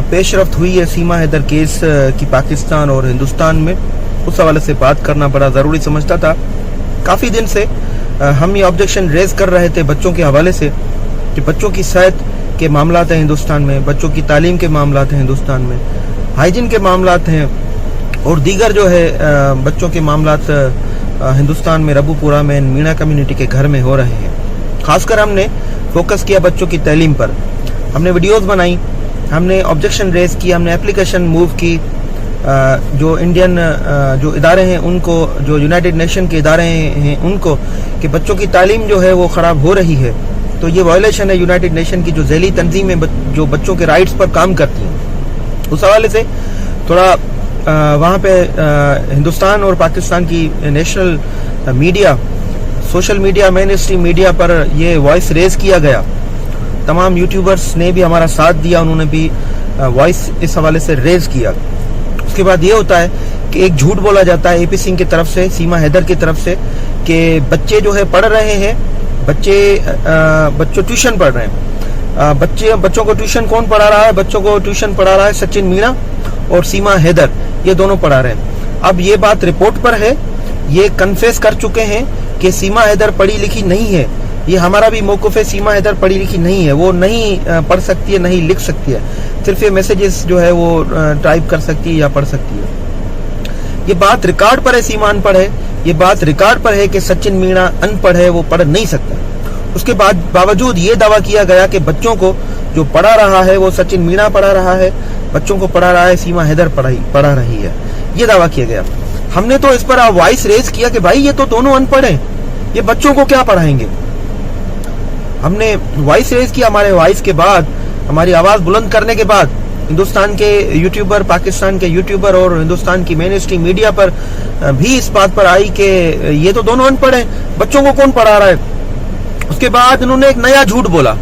پیش رفت ہوئی ہے سیما حیدر کیس کی پاکستان اور ہندوستان میں، اس حوالے سے بات کرنا بڑا ضروری سمجھتا تھا۔ کافی دن سے ہم یہ آبجیکشن ریز کر رہے تھے بچوں کے حوالے سے کہ بچوں کی صحت کے معاملات ہیں ہندوستان میں، بچوں کی تعلیم کے معاملات ہیں ہندوستان میں، ہائیجین کے معاملات ہیں اور دیگر جو ہے بچوں کے معاملات ہندوستان میں ربو پورہ میں مینا کمیونٹی کے گھر میں ہو رہے ہیں۔ خاص کر ہم نے فوکس کیا بچوں کی تعلیم پر، ہم نے ویڈیوز بنائی، ہم نے آبجیکشن ریز کی، ہم نے اپلیکیشن موو کی جو انڈین جو ادارے ہیں ان کو، جو یونائٹڈ نیشن کے ادارے ہیں ان کو، کہ بچوں کی تعلیم جو ہے وہ خراب ہو رہی ہے، تو یہ وائلیشن ہے یونائٹڈ نیشن کی جو ذیلی تنظیمیں جو بچوں کے رائٹس پر کام کرتی ہیں۔ اس حوالے سے تھوڑا وہاں پہ ہندوستان اور پاکستان کی نیشنل میڈیا، سوشل میڈیا، مین اسٹریم میڈیا پر یہ وائس ریز کیا گیا۔ تمام یوٹیوبرز نے بھی ہمارا ساتھ دیا، انہوں نے بھی وائس اس حوالے سے ریز کیا۔ اس کے بعد یہ ہوتا ہے کہ ایک جھوٹ بولا جاتا ہے اے پی سنگھ کی طرف سے، سیما حیدر کی طرف سے، کہ بچے جو ہے پڑھ رہے ہیں، بچوں ٹیوشن پڑھ رہے ہیں۔ بچوں کو ٹیوشن کون پڑھا رہا ہے؟ بچوں کو ٹیوشن پڑھا رہا ہے سچن مینا اور سیما حیدر، یہ دونوں پڑھا رہے ہیں۔ اب یہ بات رپورٹ پر ہے، یہ کنفیس کر چکے ہیں کہ سیما حیدر پڑھی لکھی نہیں ہے۔ یہ ہمارا بھی موقف ہے، سیما حیدر پڑھی لکھی نہیں ہے، وہ نہیں پڑھ سکتی ہے، نہیں لکھ سکتی ہے، صرف یہ میسیجز جو ہے وہ ٹائپ کر سکتی ہے یا پڑھ سکتی ہے۔ یہ بات ریکارڈ پر ہے، سیما ان پڑھ ہے، یہ بات ریکارڈ پر ہے کہ سچن مینا ان پڑھ ہے، وہ پڑھ نہیں سکتا۔ اس کے بعد باوجود یہ دعویٰ کیا گیا کہ بچوں کو جو پڑھا رہا ہے وہ سچن مینا پڑھا رہا ہے، بچوں کو پڑھا رہا ہے سیما حیدر پڑھا رہی ہے، یہ دعویٰ کیا گیا۔ ہم نے تو اس پر وائس ریز کیا کہ بھائی یہ تو دونوں ان پڑھ ہیں، یہ بچوں کو کیا پڑھائیں گے۔ ہم نے وائس ریز کیا، ہمارے وائس کے بعد، ہماری آواز بلند کرنے کے بعد ہندوستان کے یوٹیوبر، پاکستان کے یوٹیوبر اور ہندوستان کی مین اسٹریم میڈیا پر بھی اس بات پر آئی کہ یہ تو دونوں ان پڑھ ہیں، بچوں کو کون پڑھا رہا ہے۔ اس کے بعد انہوں نے ایک نیا جھوٹ بولا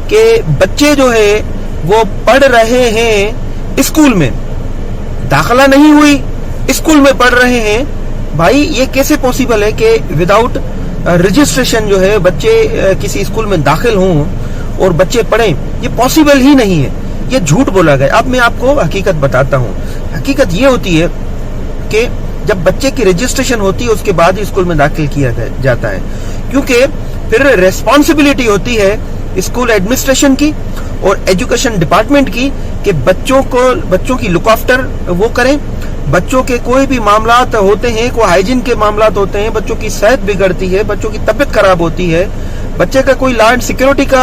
کہ بچے جو ہے وہ پڑھ رہے ہیں اسکول میں، داخلہ نہیں ہوئی، اسکول میں پڑھ رہے ہیں۔ بھائی یہ کیسے پوسیبل ہے کہ وداؤٹ رجسٹریشن جو ہے بچے کسی اسکول میں داخل ہوں اور بچے پڑھیں؟ یہ پوسیبل ہی نہیں ہے، یہ جھوٹ بولا گیا۔ اب میں آپ کو حقیقت بتاتا ہوں۔ حقیقت یہ ہوتی ہے کہ جب بچے کی رجسٹریشن ہوتی ہے اس کے بعد ہی اسکول میں داخل کیا جاتا ہے، کیونکہ پھر ریسپانسبلٹی ہوتی ہے اسکول ایڈمنسٹریشن کی اور ایجوکیشن ڈپارٹمنٹ کی کہ بچوں کی لک آفٹر وہ کریں۔ بچوں کے کوئی بھی معاملات ہوتے ہیں، کوئی ہائیجین کے معاملات ہوتے ہیں، بچوں کی صحت بگڑتی ہے، بچوں کی طبیعت خراب ہوتی ہے، بچے کا کوئی لا اینڈ سیکورٹی کا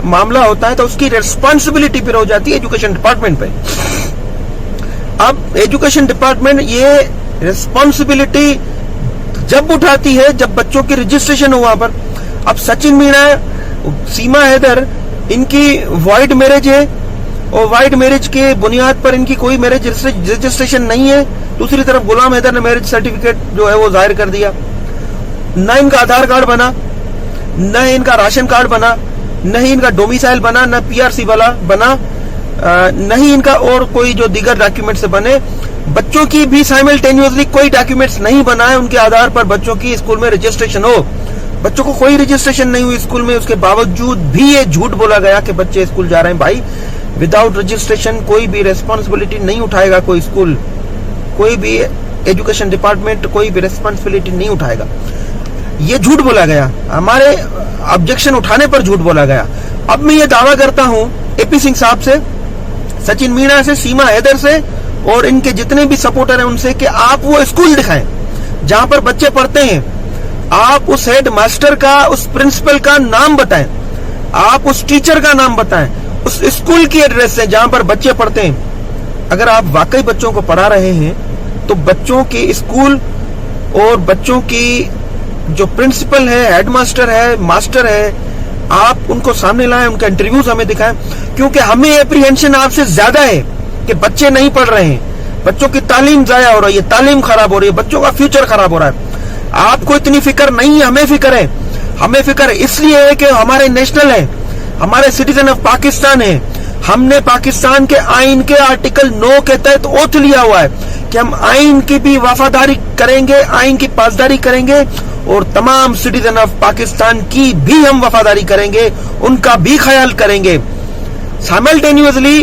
معاملہ ہوتا ہے تو اس کی ریسپانسبلٹی پھر ہو جاتی ہے ایجوکیشن ڈپارٹمنٹ پہ۔ اب ایجوکیشن ڈپارٹمنٹ یہ ریسپانسبلٹی جب اٹھاتی ہے جب بچوں کی رجسٹریشن ہو وہاں پر۔ اب سچن مینا، سیما حیدر، ان کی وائڈ میرج ہے اور وائڈ میرج کے بنیاد پر ان کی کوئی میرج رجسٹریشن نہیں ہے۔ دوسری طرف غلام حیدر نے میرج سرٹیفکیٹ جو ہے وہ ظاہر کر دیا، نہ ان کا آدھار کارڈ بنا، نہ ان کا راشن کارڈ بنا، نہ ہی ان کا ڈومیسائل بنا، نہ پی آر سی والا بنا، نہ ہی ان کا اور کوئی جو دیگر ڈاکیومنٹ سے بنے۔ بچوں کی بھی سائملٹینیوسلی کوئی ڈاکیومنٹس نہیں بنائے ان کے آدھار پر بچوں کی اسکول میں رجسٹریشن ہو۔ بچوں کو کوئی رجسٹریشن نہیں ہوئی اسکول میں، اس کے باوجود بھی یہ جھوٹ بولا گیا کہ بچے اسکول جا رہے ہیں۔ بھائی وداؤٹ رجسٹریشن کوئی بھی ریسپانسبلٹی نہیں اٹھائے گا، کوئی اسکول، کوئی بھی ایجوکیشن ڈپارٹمنٹ کوئی بھی ریسپانسبلٹی نہیں اٹھائے گا۔ یہ جھوٹ بولا گیا، ہمارے آبجیکشن اٹھانے پر جھوٹ بولا گیا۔ اب میں یہ دعویٰ کرتا ہوں اے پی سنگھ صاحب سے، سچن مینا سے، سیما حیدر سے اور ان کے جتنے بھی سپورٹر ہیں ان سے کہ آپ وہ اسکول دکھائیں جہاں پر بچے پڑھتے ہیں۔ آپ اس ہیڈ ماسٹر کا، اس پرنسپل کا نام بتائیں، آپ اس ٹیچر کا نام بتائیں، اس اسکول کی ایڈریس ہے جہاں پر بچے پڑھتے ہیں۔ اگر آپ واقعی بچوں کو پڑھا رہے ہیں تو بچوں کے اسکول اور بچوں کی جو پرنسپل ہے، ہیڈ ماسٹر ہے، ماسٹر ہے، آپ ان کو سامنے لائیں، ان کا انٹرویوز ہمیں دکھائیں، کیونکہ ہمیں اپریہنشن آپ سے زیادہ ہے کہ بچے نہیں پڑھ رہے ہیں، بچوں کی تعلیم ضائع ہو رہی ہے، تعلیم خراب ہو رہی ہے، بچوں کا فیوچر خراب ہو رہا ہے۔ آپ کو اتنی فکر نہیں ہے، ہمیں فکر ہے۔ ہمیں فکر اس لیے ہے کہ ہمارے نیشنل ہیں، ہمارے سٹیزن آف پاکستان ہیں۔ ہم نے پاکستان کے آئین کے آرٹیکل 9 کے تحت اوتھ لیا ہوا ہے کہ ہم آئین کی بھی وفاداری کریں گے، آئین کی پاسداری کریں گے اور تمام سٹیزن آف پاکستان کی بھی ہم وفاداری کریں گے، ان کا بھی خیال کریں گے۔ سائملٹینیوسلی